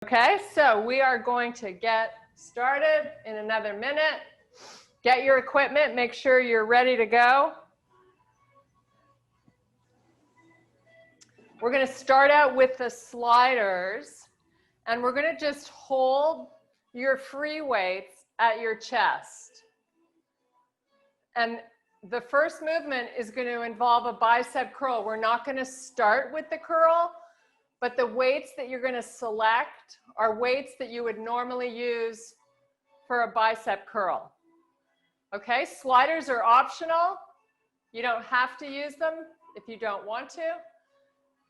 Okay, so we are going to get started in another minute. Get your equipment, make sure you're ready to go. We're going to start out with the sliders, and we're going to just hold your free weights at your chest. And the first movement is going to involve a bicep curl. We're not going to start with the curl, but the weights that you're going to select are weights that you would normally use for a bicep curl. Okay, sliders are optional. You don't have to use them if you don't want to.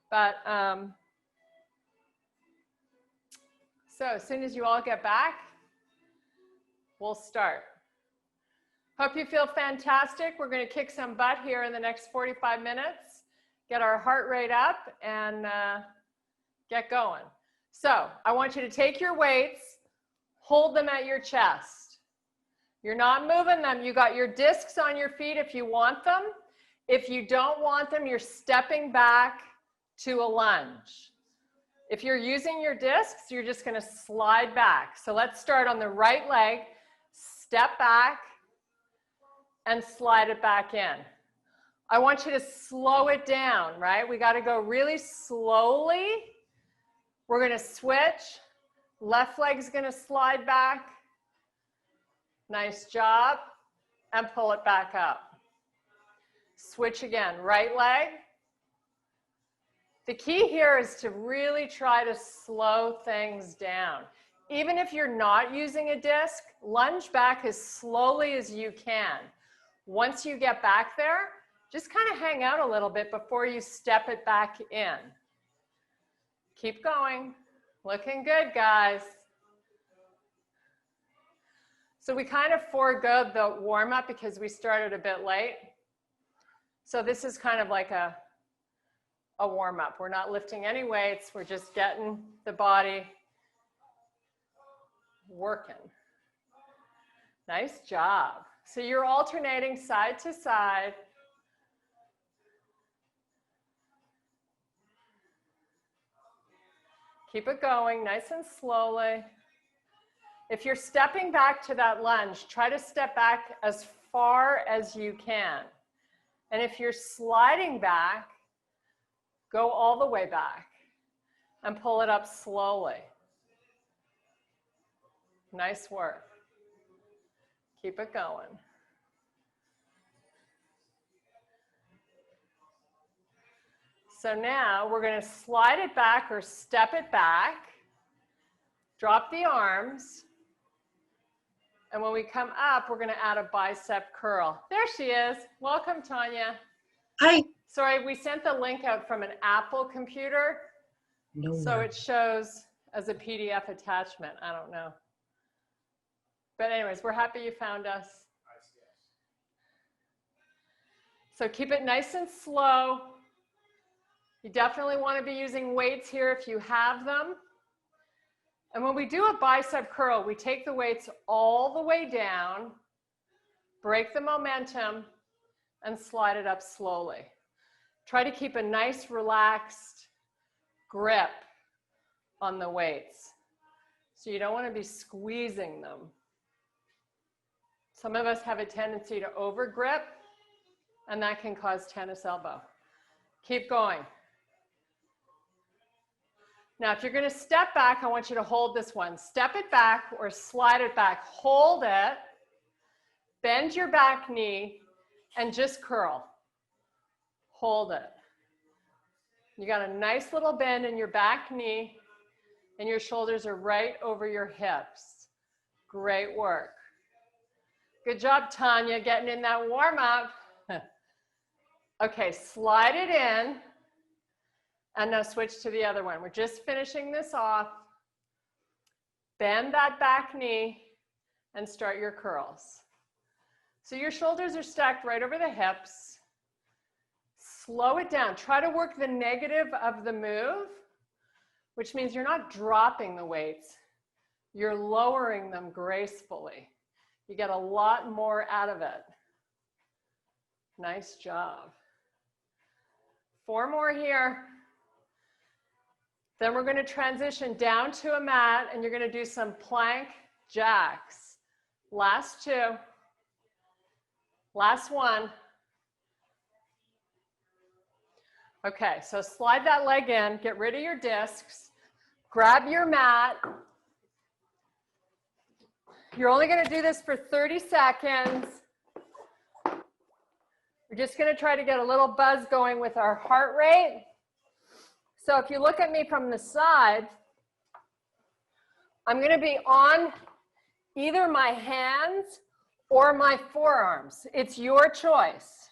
But so as soon as you all get back, we'll start. Hope you feel fantastic. We're going to kick some butt here in the next 45 minutes, get our heart rate up, and get going. So I want you to take your weights, hold them at your chest. You're not moving them. You got your discs on your feet if you want them. If you don't want them, you're stepping back to a lunge. If you're using your discs, you're just going to slide back. So let's start on the right leg, step back, and slide it back in. I want you to slow it down, right? We got to go really slowly. We're going to switch. Left leg's going to slide back. Nice job. And pull it back up. Switch again. Right leg. The key here is to really try to slow things down. Even if you're not using a disc, lunge back as slowly as you can. Once you get back there, just kind of hang out a little bit before you step it back in. Keep going. Looking good, guys. So we kind of forego the warm-up because we started a bit late. So this is kind of like a warm-up. We're not lifting any weights. We're just getting the body working. Nice job. So you're alternating side to side. Keep it going nice and slowly. If you're stepping back to that lunge, try to step back as far as you can. And if you're sliding back, go all the way back and pull it up slowly. Nice work. Keep it going. So now we're going to slide it back or step it back. Drop the arms. And when we come up, we're going to add a bicep curl. There she is. Welcome, Tanya. Hi. Sorry, we sent the link out from an Apple computer. No so way. It shows as a PDF attachment. I don't know. But anyways, we're happy you found us. So keep it nice and slow. You definitely want to be using weights here if you have them. And when we do a bicep curl, we take the weights all the way down, break the momentum, and slide it up slowly. Try to keep a nice, relaxed grip on the weights. So you don't want to be squeezing them. Some of us have a tendency to overgrip, and that can cause tennis elbow. Keep going. Now, if you're going to step back, I want you to hold this one. Step it back or slide it back. Hold it. Bend your back knee and just curl. Hold it. You got a nice little bend in your back knee and your shoulders are right over your hips. Great work. Good job, Tanya, getting in that warm up. Okay, slide it in. And now switch to the other one. We're just finishing this off. Bend that back knee and start your curls. So your shoulders are stacked right over the hips. Slow it down. Try to work the negative of the move, which means you're not dropping the weights. You're lowering them gracefully. You get a lot more out of it. Nice job. 4 more here. Then we're going to transition down to a mat, and you're going to do some plank jacks. Last two. Last one. Okay, so slide that leg in, get rid of your discs, grab your mat. You're only going to do this for 30 seconds. We're just going to try to get a little buzz going with our heart rate. So if you look at me from the side, I'm going to be on either my hands or my forearms. It's your choice.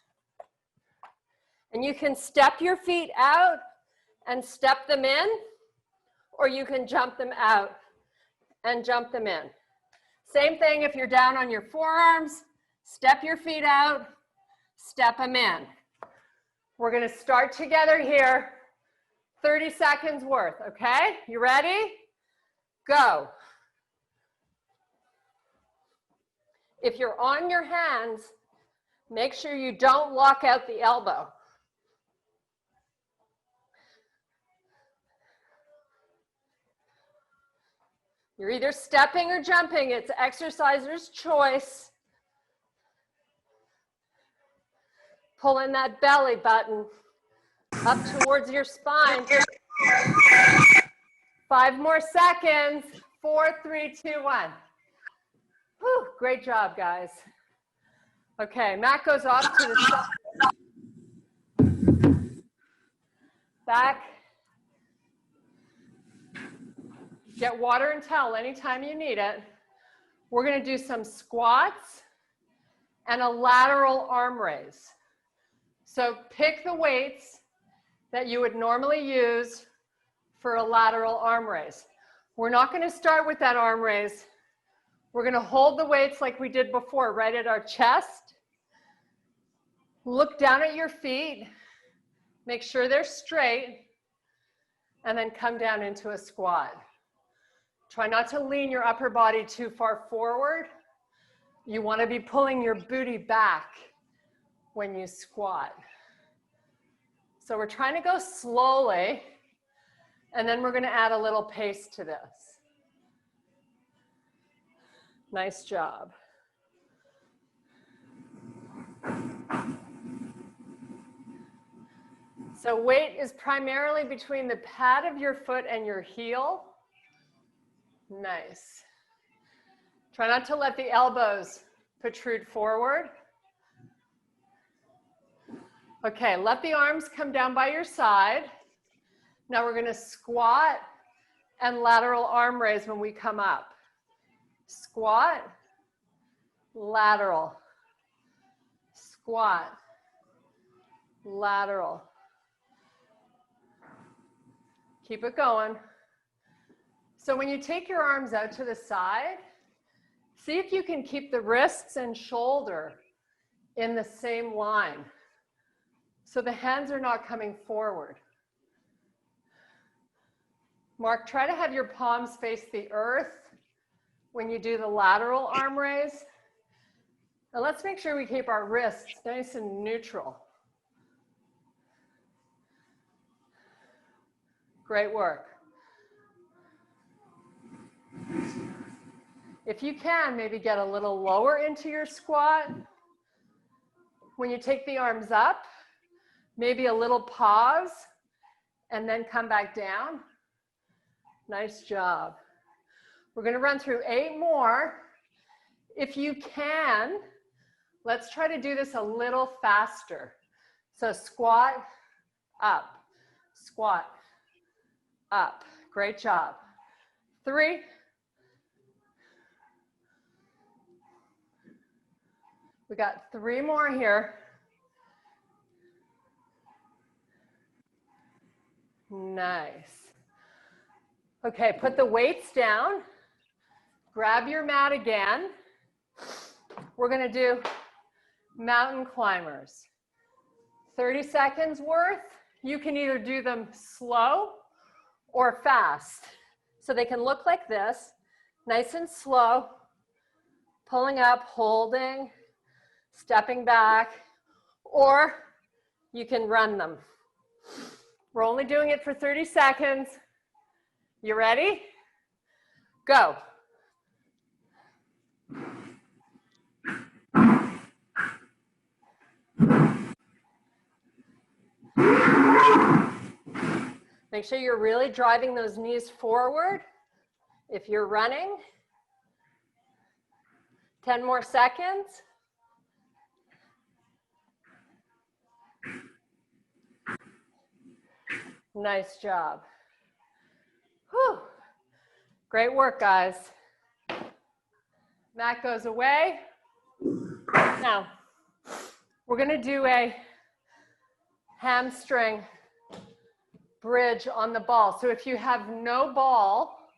And you can step your feet out and step them in, or you can jump them out and jump them in. Same thing if you're down on your forearms, step your feet out, step them in. We're going to start together here, 30 seconds worth, okay? You ready? Go. If you're on your hands, make sure you don't lock out the elbow. You're either stepping or jumping. It's exerciser's choice. Pull in that belly button up towards your spine. 5 more seconds. 4, 3, 2, 1. Whew, great job, guys. Okay, mat goes off to the side. Back. Get water and towel anytime you need it. We're going to do some squats and a lateral arm raise. So pick the weights that you would normally use for a lateral arm raise. We're not going to start with that arm raise. We're going to hold the weights like we did before, right at our chest. Look down at your feet. Make sure they're straight. And then come down into a squat. Try not to lean your upper body too far forward. You want to be pulling your booty back when you squat. So we're trying to go slowly, and then we're going to add a little pace to this. Nice job. So weight is primarily between the pad of your foot and your heel. Nice. Try not to let the elbows protrude forward. Okay, let the arms come down by your side. Now we're going to squat and lateral arm raise when we come up. Squat, lateral, squat, lateral. Keep it going. So when you take your arms out to the side, see if you can keep the wrists and shoulder in the same line. So the hands are not coming forward. Mark, try to have your palms face the earth when you do the lateral arm raise. And let's make sure we keep our wrists nice and neutral. Great work. If you can, maybe get a little lower into your squat. When you take the arms up, maybe a little pause and then come back down. Nice job. We're going to run through 8 more. If you can, let's try to do this a little faster. So squat, up, squat, up. Great job. 3. We got 3 more here. Nice. Okay, put the weights down. Grab your mat again. We're going to do mountain climbers. 30 seconds worth. You can either do them slow or fast. So they can look like this, nice and slow, pulling up, holding, stepping back, or you can run them. We're only doing it for 30 seconds. You ready? Go. Make sure you're really driving those knees forward. If you're running, 10 more seconds. Nice job. Whew. Great work, guys. Mat goes away. Now, we're going to do a hamstring bridge on the ball. So if you have no ball,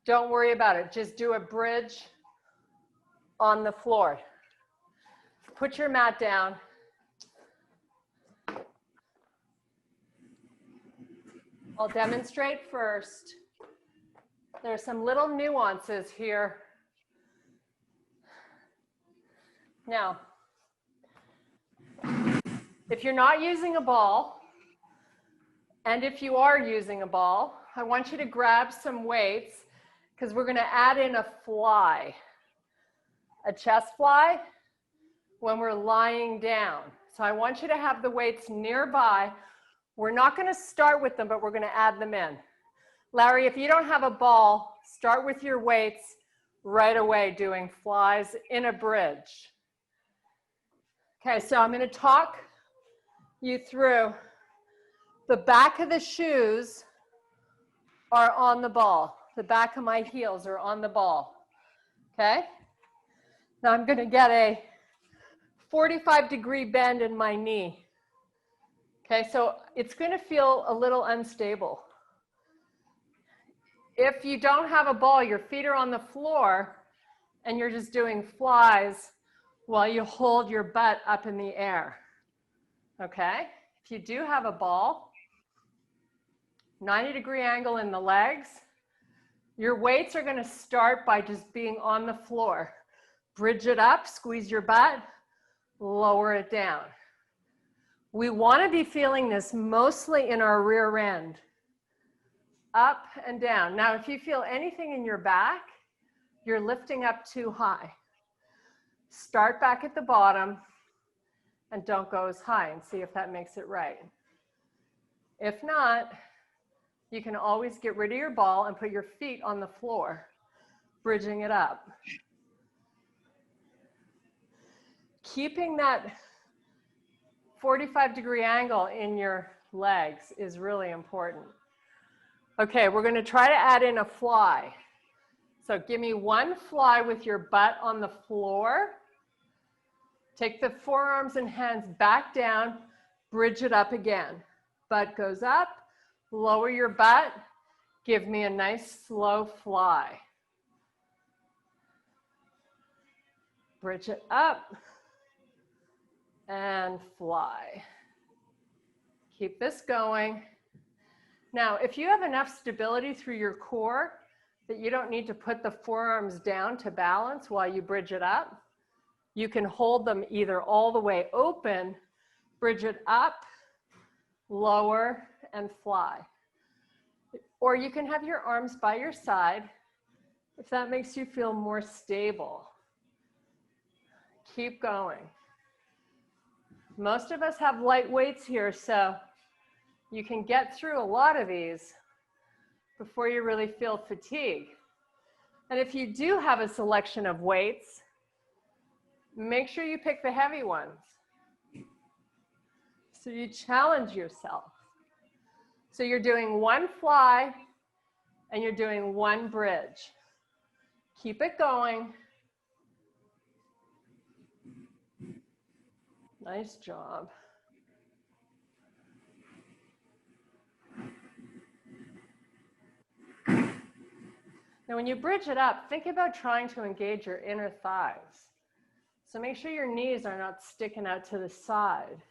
don't worry about it. Just do a bridge on the floor. Put your mat down. I'll demonstrate first. There's some little nuances here. Now, if you're not using a ball, and if you are using a ball, I want you to grab some weights because we're going to add in a fly, a chest fly, when we're lying down. So I want you to have the weights nearby. We're not going to start with them, but we're going to add them in. Larry, if you don't have a ball, start with your weights right away doing flies in a bridge. Okay, so I'm going to talk you through. The back of the shoes are on the ball. The back of my heels are on the ball. Okay? Now I'm going to get a 45-degree bend in my knee. Okay, so it's going to feel a little unstable. If you don't have a ball, your feet are on the floor and you're just doing flies while you hold your butt up in the air. Okay? If you do have a ball, 90-degree angle in the legs. Your weights are going to start by just being on the floor. Bridge it up, squeeze your butt, lower it down. We want to be feeling this mostly in our rear end. Up and down. Now, if you feel anything in your back, you're lifting up too high. Start back at the bottom and don't go as high and see if that makes it right. If not, you can always get rid of your ball and put your feet on the floor, bridging it up. Keeping that 45-degree angle in your legs is really important. Okay, we're going to try to add in a fly. So give me one fly with your butt on the floor. Take the forearms and hands back down, bridge it up again. Butt goes up, lower your butt, give me a nice slow fly. Bridge it up and fly. Keep this going. Now, if you have enough stability through your core that you don't need to put the forearms down to balance while you bridge it up, you can hold them either all the way open, bridge it up, lower, and fly. Or you can have your arms by your side if that makes you feel more stable. Keep going. Most of us have light weights here, so you can get through a lot of these before you really feel fatigue. And if you do have a selection of weights, make sure you pick the heavy ones. So you challenge yourself. So you're doing one fly and you're doing one bridge. Keep it going. Nice job. Now, when you bridge it up, think about trying to engage your inner thighs. So make sure your knees are not sticking out to the side.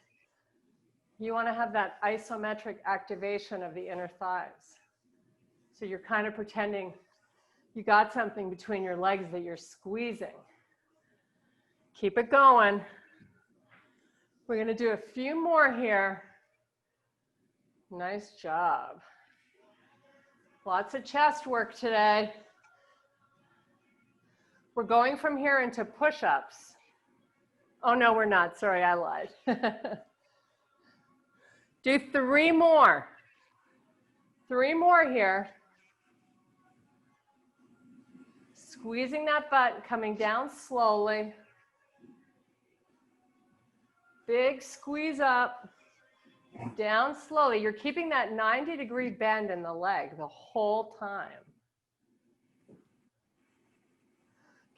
You want to have that isometric activation of the inner thighs. So you're kind of pretending you got something between your legs that you're squeezing. Keep it going. We're going to do a few more here. Nice job. Lots of chest work today. We're going from here into push-ups. Oh, no, we're not. Sorry, I lied. Do 3 more. 3 more here. Squeezing that butt, coming down slowly. Big squeeze up, down slowly. You're keeping that 90-degree bend in the leg the whole time.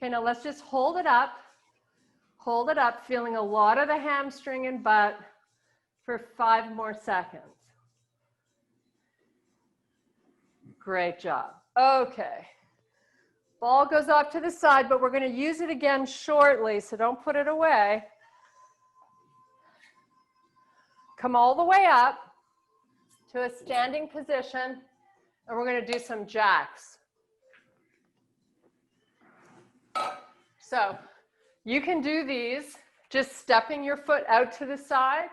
Okay, now let's just hold it up. Hold it up, feeling a lot of the hamstring and butt for 5 more seconds. Great job. Okay. Ball goes off to the side, but we're going to use it again shortly, so don't put it away. Come all the way up to a standing position, and we're going to do some jacks. So you can do these just stepping your foot out to the side,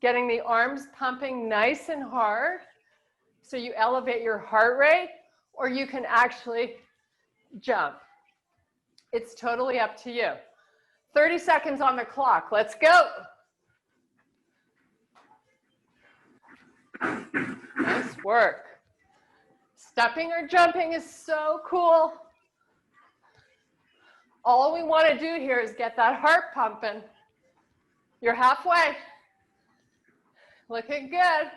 getting the arms pumping nice and hard so you elevate your heart rate, or you can actually jump. It's totally up to you. 30 seconds on the clock. Let's go. Nice work. Stepping or jumping is so cool. All we want to do here is get that heart pumping. You're halfway. Looking good.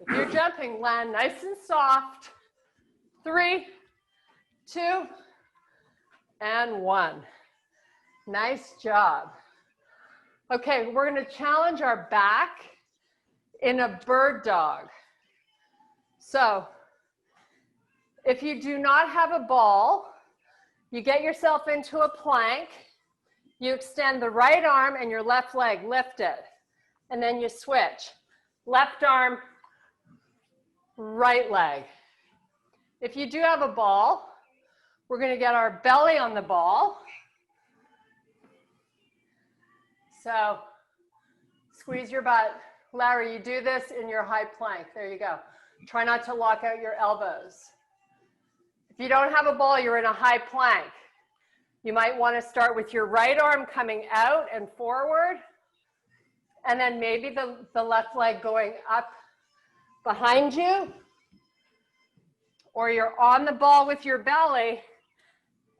If you're jumping, land nice and soft. 3, 2, and 1. Nice job. Okay, we're going to challenge our back in a bird dog. So, if you do not have a ball, you get yourself into a plank, you extend the right arm and your left leg, lift it, and then you switch. Left arm, right leg. If you do have a ball, we're going to get our belly on the ball. So, squeeze your butt. Larry, you do this in your high plank. There you go. Try not to lock out your elbows. If you don't have a ball, you're in a high plank. You might want to start with your right arm coming out and forward, and then maybe the left leg going up behind you, or you're on the ball with your belly,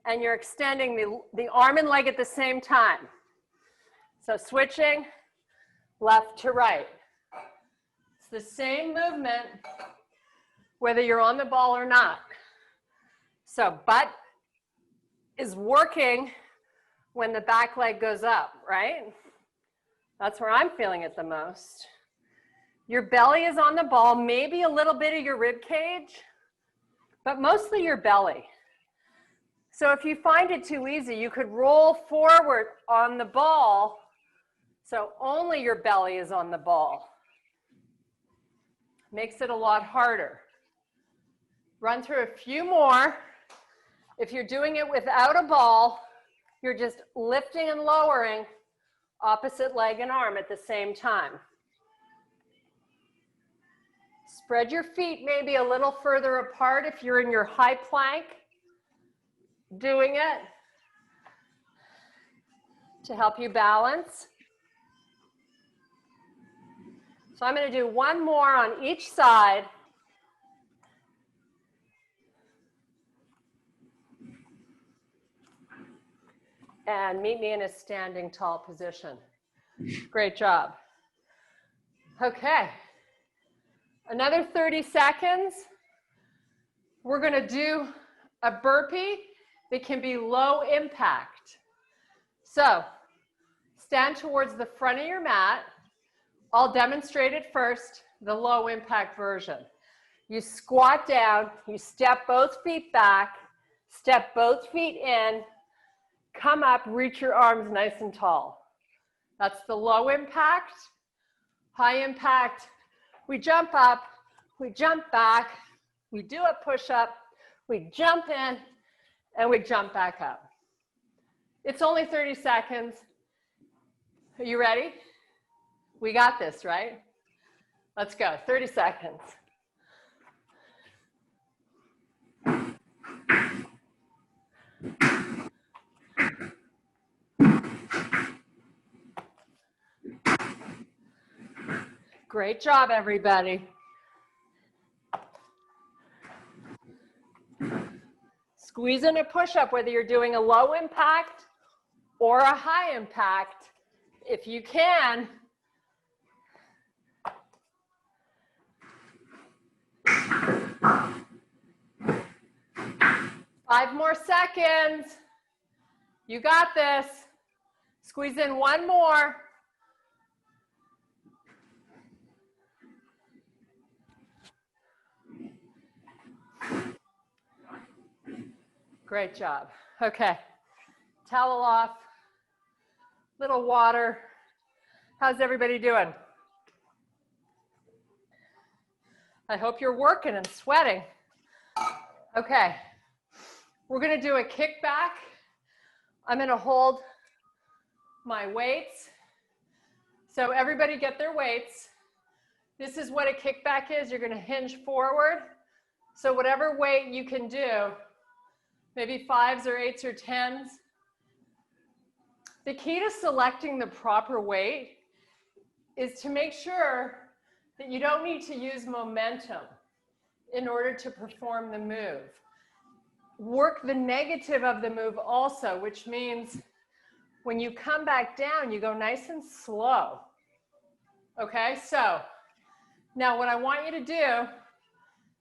and you're extending the arm and leg at the same time. So switching left to right. It's the same movement whether you're on the ball or not. So butt is working when the back leg goes up, right? That's where I'm feeling it the most. Your belly is on the ball, maybe a little bit of your rib cage, but mostly your belly. So if you find it too easy, you could roll forward on the ball, so only your belly is on the ball. Makes it a lot harder. Run through a few more. If you're doing it without a ball, you're just lifting and lowering opposite leg and arm at the same time. Spread your feet maybe a little further apart if you're in your high plank. Doing it to help you balance. So I'm going to do one more on each side. And meet me in a standing tall position. Great job. Okay. Another 30 seconds. We're going to do a burpee that can be low impact. So stand towards the front of your mat. I'll demonstrate it first, the low impact version. You squat down, you step both feet back, step both feet in, come up, reach your arms nice and tall. That's the low impact. High impact, we jump up, we jump back, we do a push up, we jump in, and we jump back up. It's only 30 seconds. Are you ready? We got this, right? Let's go, 30 seconds. Great job, everybody. Squeeze in a push-up, whether you're doing a low impact or a high impact, if you can. Five more seconds. You got this. Squeeze in one more. Great job. Okay. Towel off. Little water. How's everybody doing? I hope you're working and sweating. Okay. We're going to do a kickback. I'm going to hold my weights. So everybody get their weights. This is what a kickback is. You're going to hinge forward. So whatever weight you can do, maybe 5s or 8s or 10s. The key to selecting the proper weight is to make sure that you don't need to use momentum in order to perform the move. Work the negative of the move also, which means when you come back down, you go nice and slow. Okay, so now what I want you to do,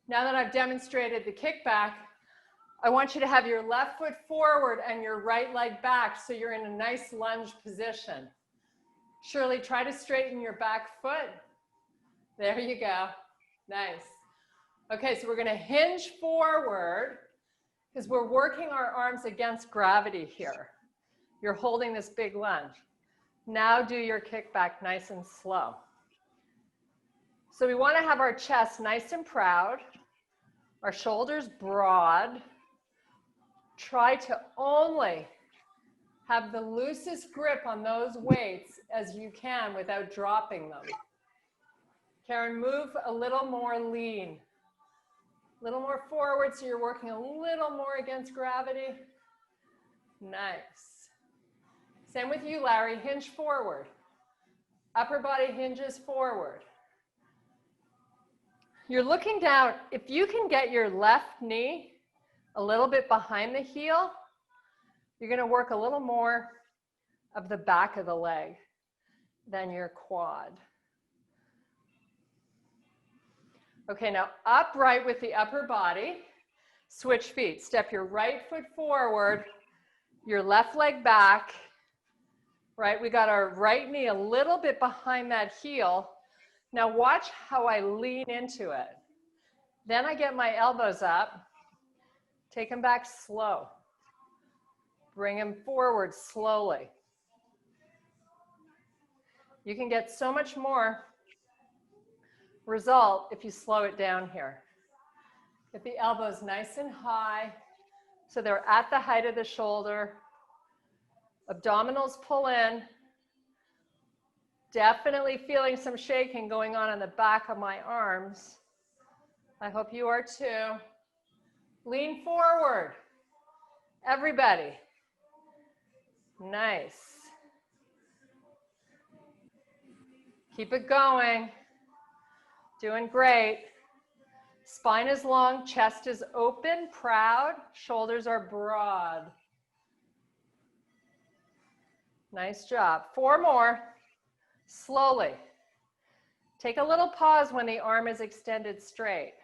now that I've demonstrated the kickback, I want you to have your left foot forward and your right leg back so you're in a nice lunge position. Shirley, try to straighten your back foot. There you go. Nice. Okay, so we're going to hinge forward because we're working our arms against gravity here. You're holding this big lunge. Now do your kickback nice and slow. So we want to have our chest nice and proud, our shoulders broad. Try to only have the loosest grip on those weights as you can without dropping them. Karen, move a little more lean. A little more forward so you're working a little more against gravity. Nice. Same with you, Larry. Hinge forward. Upper body hinges forward. You're looking down. If you can get your left knee a little bit behind the heel, you're going to work a little more of the back of the leg than your quad. Okay, now upright with the upper body. Switch feet. Step your right foot forward, your left leg back. Right, we got our right knee a little bit behind that heel. Now watch how I lean into it. Then I get my elbows up. Take them back slow. Bring them forward slowly. You can get so much more result if you slow it down here. Get the elbows nice and high so they're at the height of the shoulder. Abdominals pull in. Definitely feeling some shaking going on in the back of my arms. I hope you are too. Lean forward. Everybody. Nice. Keep it going. Doing great. Spine is long, chest is open, proud, shoulders are broad. Nice job. 4 more. Slowly. Take a little pause when the arm is extended straight,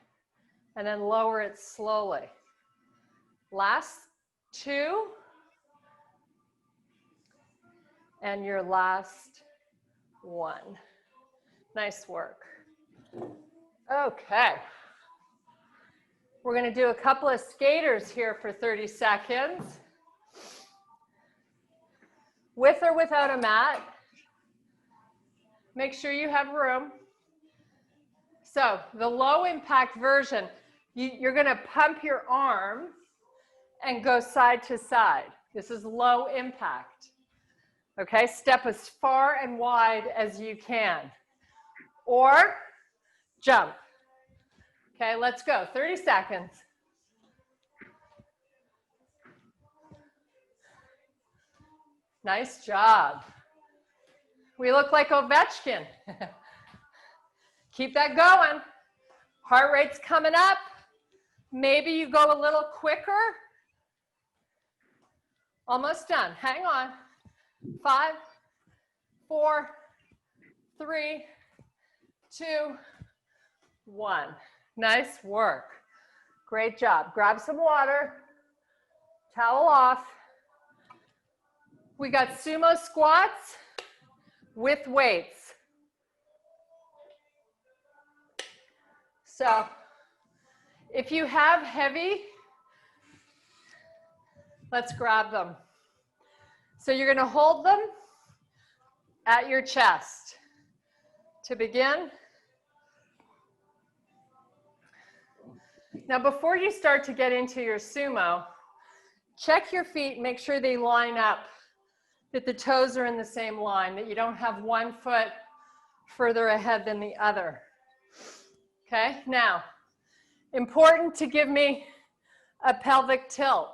and then lower it slowly. Last 2. And your last 1. Nice work. Okay. We're going to do a couple of skaters here for 30 seconds. With or without a mat. Make sure you have room. So the low impact version, you're going to pump your arm and go side to side. This is low impact. Okay, step as far and wide as you can. Or jump. Okay, let's go. 30 seconds. Nice job. We look like Ovechkin. Keep that going. Heart rate's coming up. Maybe you go a little quicker. Almost done. Hang on. 5, 4, 3, 2, 1. Nice work. Great job. Grab some water. Towel off. We got sumo squats with weights. So if you have heavy, let's grab them. So you're going to hold them at your chest. To begin. Now before you start to get into your sumo, check your feet, make sure they line up, that the toes are in the same line, that you don't have one foot further ahead than the other. Okay, now, important to give me a pelvic tilt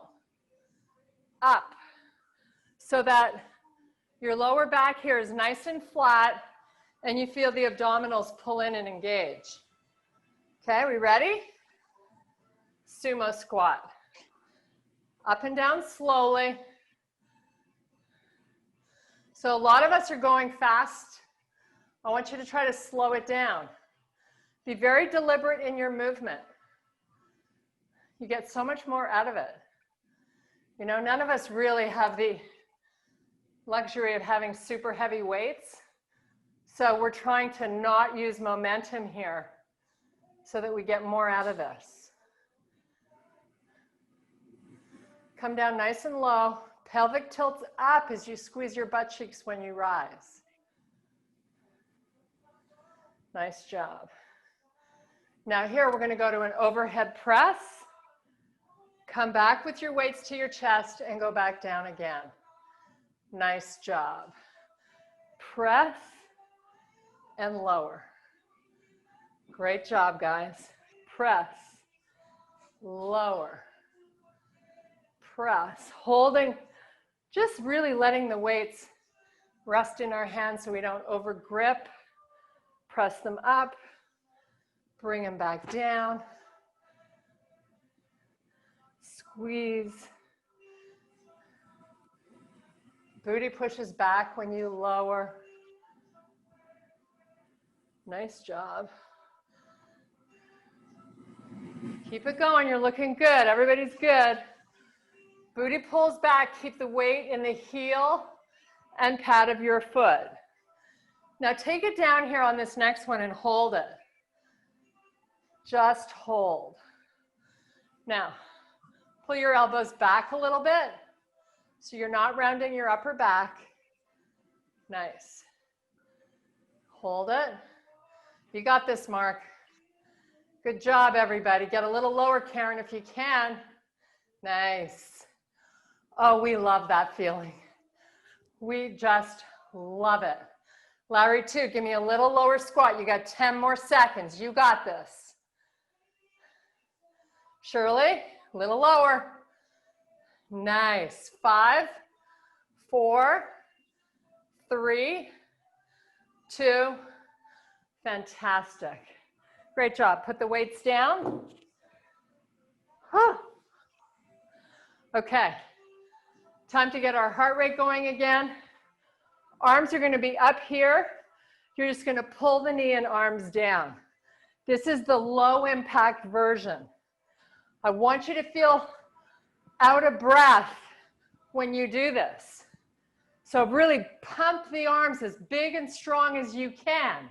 up so that your lower back here is nice and flat and you feel the abdominals pull in and engage. Okay, we ready? Sumo squat. Up and down slowly. So a lot of us are going fast. I want you to try to slow it down. Be very deliberate in your movement. You get so much more out of it. You know, none of us really have the luxury of having super heavy weights. So we're trying to not use momentum here so that we get more out of this. Come down nice and low. Pelvic tilts up as you squeeze your butt cheeks when you rise. Nice job. Now here we're going to go to an overhead press. Come back with your weights to your chest and go back down again. Nice job. Press and lower. Great job, guys. Press, lower, press, holding, just really letting the weights rest in our hands so we don't over grip. Press them up, bring them back down, squeeze. Booty pushes back when you lower. Nice job. Keep it going, you're looking good, everybody's good. Booty pulls back, keep the weight in the heel and pad of your foot. Now take it down here on this next one and hold it. Just hold. Now, pull your elbows back a little bit so you're not rounding your upper back. Nice. Hold it. You got this, Mark. Good job, everybody. Get a little lower, Karen, if you can. Nice. Oh, we love that feeling. We just love it. Larry, too, give me a little lower squat. You got 10 more seconds. You got this. Shirley, a little lower. Nice. 5, 4, 3, 2. Fantastic. Great job. Put the weights down. Huh. Okay. Time to get our heart rate going again. Arms are going to be up here. You're just going to pull the knee and arms down. This is the low impact version. I want you to feel out of breath when you do this. So really pump the arms as big and strong as you can.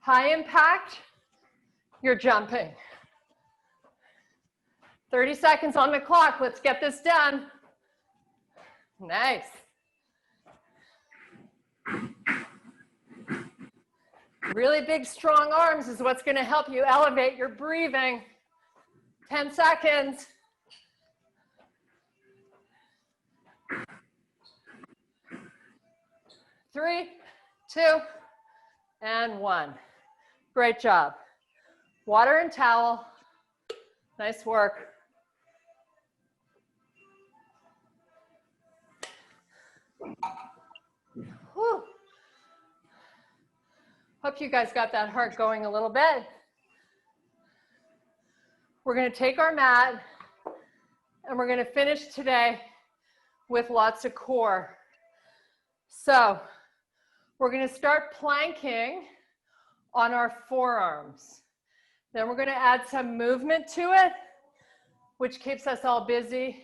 High impact, you're jumping. 30 seconds on the clock. Let's get this done. Nice. Really big, strong arms is what's going to help you elevate your breathing. 10 seconds. 3, 2, and 1. Great job. Water and towel. Nice work. Whew. Hope you guys got that heart going a little bit. We're going to take our mat and we're going to finish today with lots of core. So we're going to start planking on our forearms. Then we're going to add some movement to it, which keeps us all busy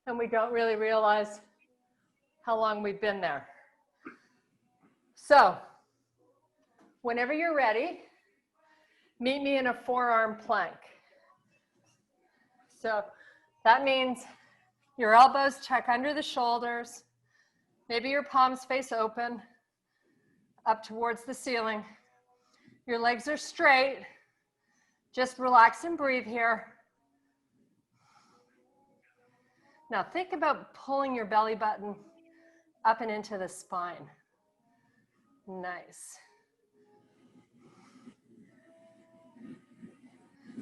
and we don't really realize how long we've been there. So whenever you're ready, meet me in a forearm plank. So that means your elbows tuck under the shoulders, maybe your palms face open up towards the ceiling. Your legs are straight. Just relax and breathe here. Now think about pulling your belly button up and into the spine. Nice.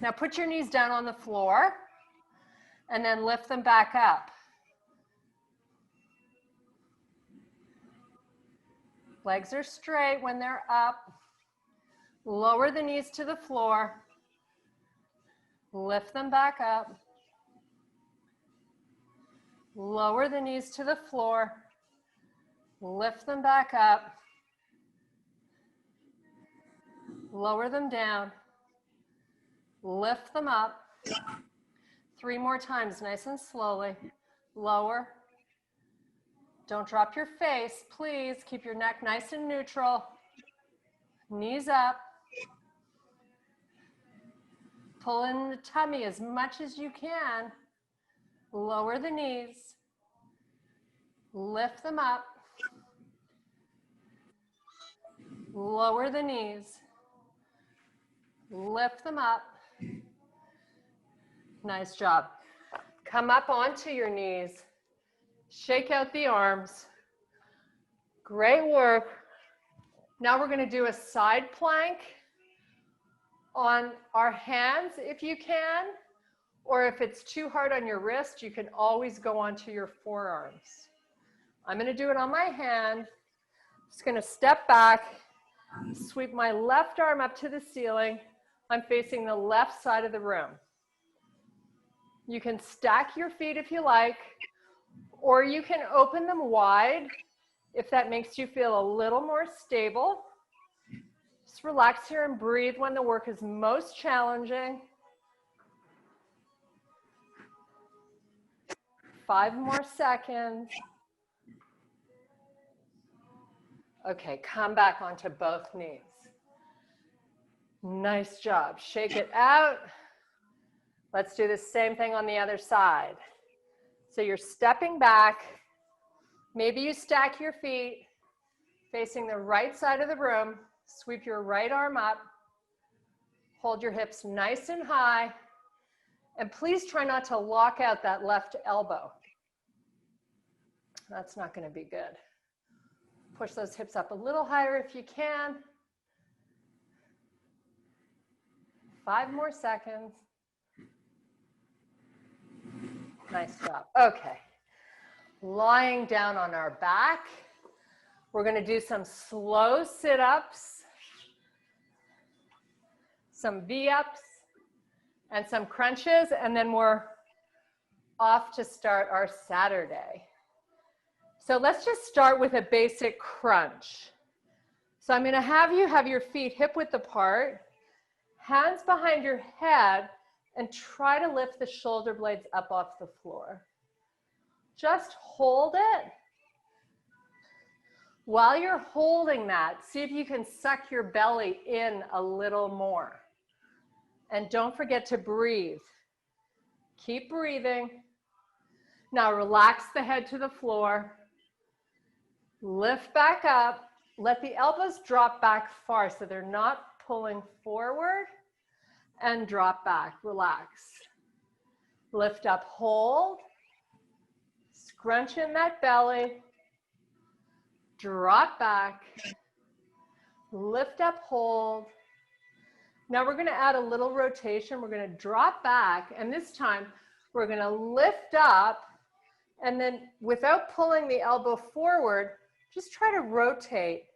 Now put your knees down on the floor and then lift them back up. Legs are straight when they're up. Lower the knees to the floor. Lift them back up. Lower the knees to the floor. Lift them back up. Lower them down. Lift them up. 3 more times, nice and slowly. Lower. Don't drop your face, please. Keep your neck nice and neutral. Knees up. Pull in the tummy as much as you can. Lower the knees. Lift them up. Lower the knees. Lift them up. Nice job. Come up onto your knees. Shake out the arms. Great work. Now we're going to do a side plank on our hands if you can, or if it's too hard on your wrist, you can always go onto your forearms. I'm going to do it on my hand. Just going to step back, sweep my left arm up to the ceiling. I'm facing the left side of the room. You can stack your feet if you like, or you can open them wide if that makes you feel a little more stable. Just relax here and breathe when the work is most challenging. 5 more seconds. Okay, come back onto both knees. Nice job. Shake it out. Let's do the same thing on the other side. So you're stepping back. Maybe you stack your feet facing the right side of the room. Sweep your right arm up. Hold your hips nice and high. And please try not to lock out that left elbow. That's not going to be good. Push those hips up a little higher if you can. 5 more seconds. Nice job. Okay. Lying down on our back. We're going to do some slow sit-ups, some V-ups, and some crunches, and then we're off to start our Saturday. So let's just start with a basic crunch. So I'm going to have you have your feet hip-width apart, hands behind your head, and try to lift the shoulder blades up off the floor. Just hold it. While you're holding that, see if you can suck your belly in a little more. And don't forget to breathe. Keep breathing. Now relax the head to the floor. Lift back up. Let the elbows drop back far so they're not pulling forward. And drop back. Relax. Lift up, hold. Scrunch in that belly. Drop back. Lift up, hold. Now we're going to add a little rotation. We're going to drop back, and this time we're going to lift up, and then without pulling the elbow forward, just try to rotate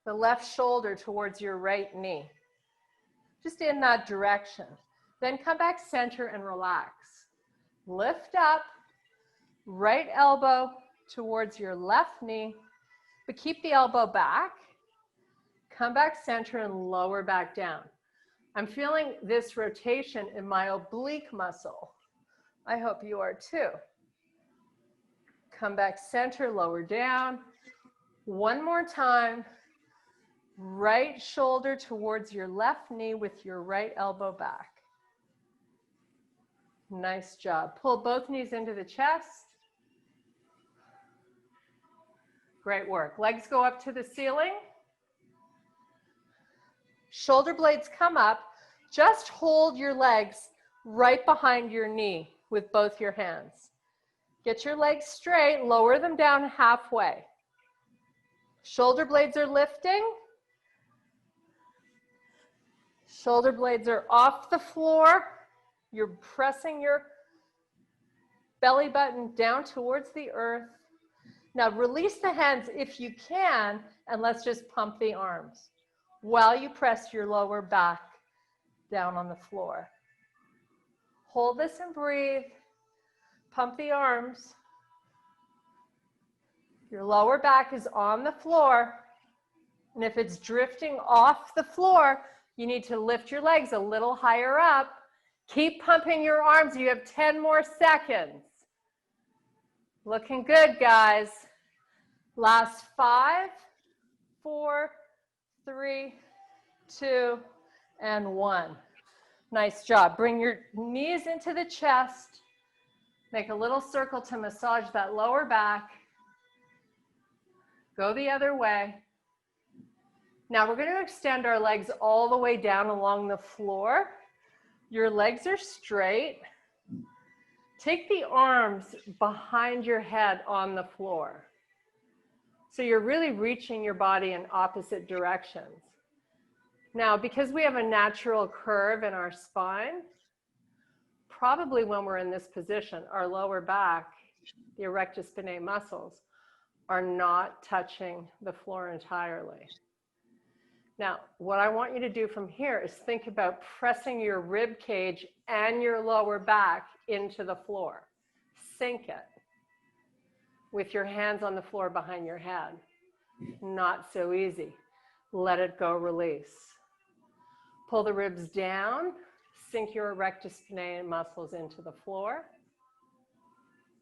the left shoulder towards your right knee. Just in that direction. Then come back center and relax. Lift up, right elbow towards your left knee, but keep the elbow back. Come back center and lower back down. I'm feeling this rotation in my oblique muscle. I hope you are too. Come back center, lower down. One more time. Right shoulder towards your left knee with your right elbow back. Nice job. Pull both knees into the chest. Great work. Legs go up to the ceiling. Shoulder blades come up. Just hold your legs right behind your knee with both your hands. Get your legs straight, lower them down halfway. Shoulder blades are lifting. Shoulder blades are off the floor. You're pressing your belly button down towards the earth. Now release the hands if you can, and let's just pump the arms while you press your lower back down on the floor. Hold this and breathe. Pump the arms. Your lower back is on the floor, and if it's drifting off the floor, you need to lift your legs a little higher up. Keep pumping your arms. You have 10 more seconds. Looking good, guys. Last 5, 4, 3, 2, and 1. Nice job. Bring your knees into the chest. Make a little circle to massage that lower back. Go the other way. Now we're going to extend our legs all the way down along the floor. Your legs are straight. Take the arms behind your head on the floor. So you're really reaching your body in opposite directions. Now, because we have a natural curve in our spine, probably when we're in this position, our lower back, the erectus spinae muscles, are not touching the floor entirely. Now, what I want you to do from here is think about pressing your rib cage and your lower back into the floor. Sink it with your hands on the floor behind your head. Not so easy. Let it go, release. Pull the ribs down, sink your erectus spinae muscles into the floor,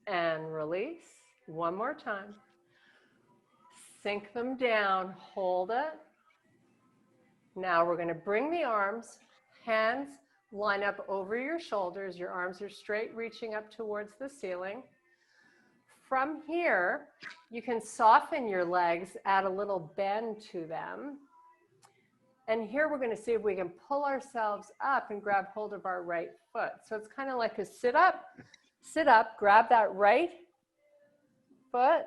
and release. One more time. Sink them down, hold it. Now we're going to bring the arms, hands line up over your shoulders. Your arms are straight, reaching up towards the ceiling. From here, you can soften your legs, add a little bend to them. And here we're going to see if we can pull ourselves up and grab hold of our right foot. So it's kind of like a sit up, grab that right foot,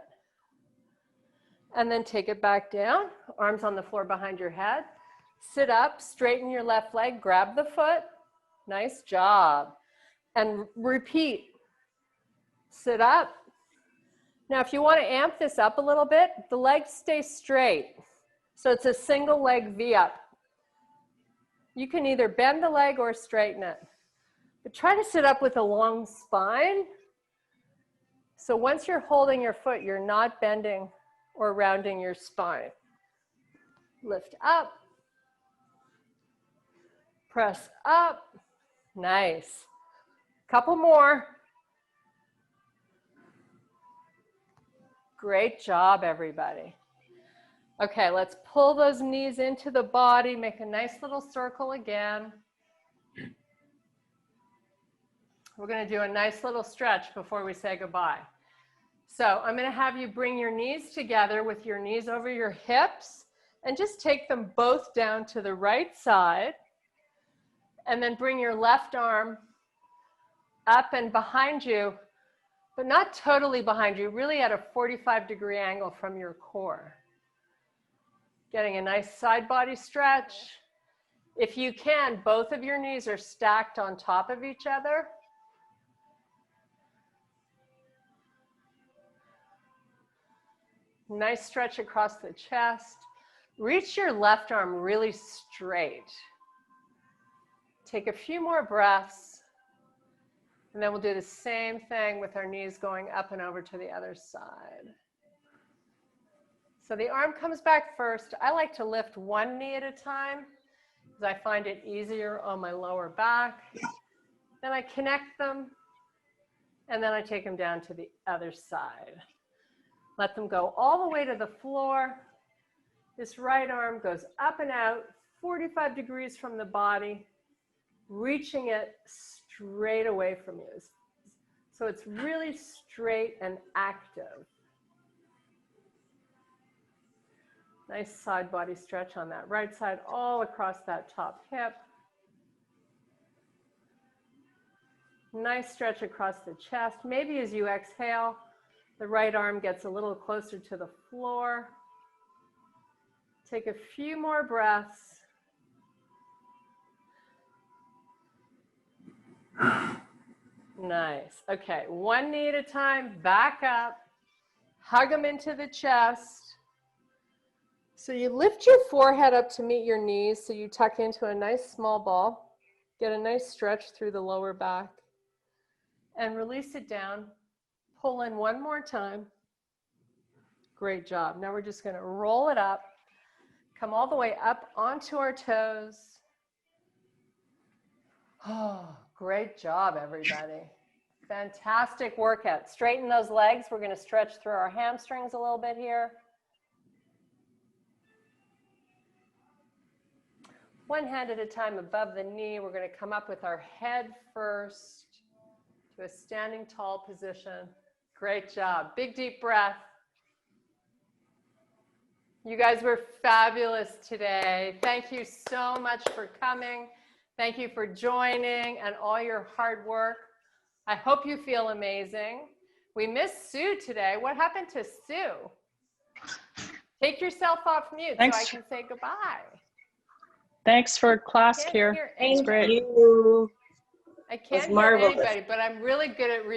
and then take it back down, arms on the floor behind your head. Sit up, straighten your left leg, grab the foot. Nice job. And repeat. Sit up. Now, if you want to amp this up a little bit, the legs stay straight. So it's a single leg V up. You can either bend the leg or straighten it. But try to sit up with a long spine. So once you're holding your foot, you're not bending or rounding your spine. Lift up. Press up. Nice. Couple more. Great job, everybody. Okay, let's pull those knees into the body. Make a nice little circle again. We're going to do a nice little stretch before we say goodbye. So I'm going to have you bring your knees together with your knees over your hips and just take them both down to the right side. And then bring your left arm up and behind you, but not totally behind you, really at a 45-degree angle from your core. Getting a nice side body stretch. If you can, both of your knees are stacked on top of each other. Nice stretch across the chest. Reach your left arm really straight. Take a few more breaths, and then we'll do the same thing with our knees going up and over to the other side. So the arm comes back first. I like to lift one knee at a time because I find it easier on my lower back. Then I connect them, and then I take them down to the other side. Let them go all the way to the floor. This right arm goes up and out, 45 degrees from the body, reaching it straight away from you. So it's really straight and active. Nice side body stretch on that right side, all across that top hip. Nice stretch across the chest. Maybe as you exhale, the right arm gets a little closer to the floor. Take a few more breaths. Nice. Okay, one knee at a time, back up. Hug them into the chest. So you lift your forehead up to meet your knees, so you tuck into a nice small ball. Get a nice stretch through the lower back. And release it down. Pull in one more time. Great job. Now we're just going to roll it up. Come all the way up onto our toes. Oh, great job, everybody. Fantastic workout. Straighten those legs. We're going to stretch through our hamstrings a little bit here. One hand at a time above the knee. We're going to come up with our head first to a standing tall position. Great job. Big deep breath. You guys were fabulous today. Thank you so much for coming. Thank you for joining and all your hard work. I hope you feel amazing. We missed Sue today. What happened to Sue? Take yourself off mute so I can say goodbye. Thanks for class, Kier. It's great. Thank you. I can't hear anybody, but I'm really good at reading.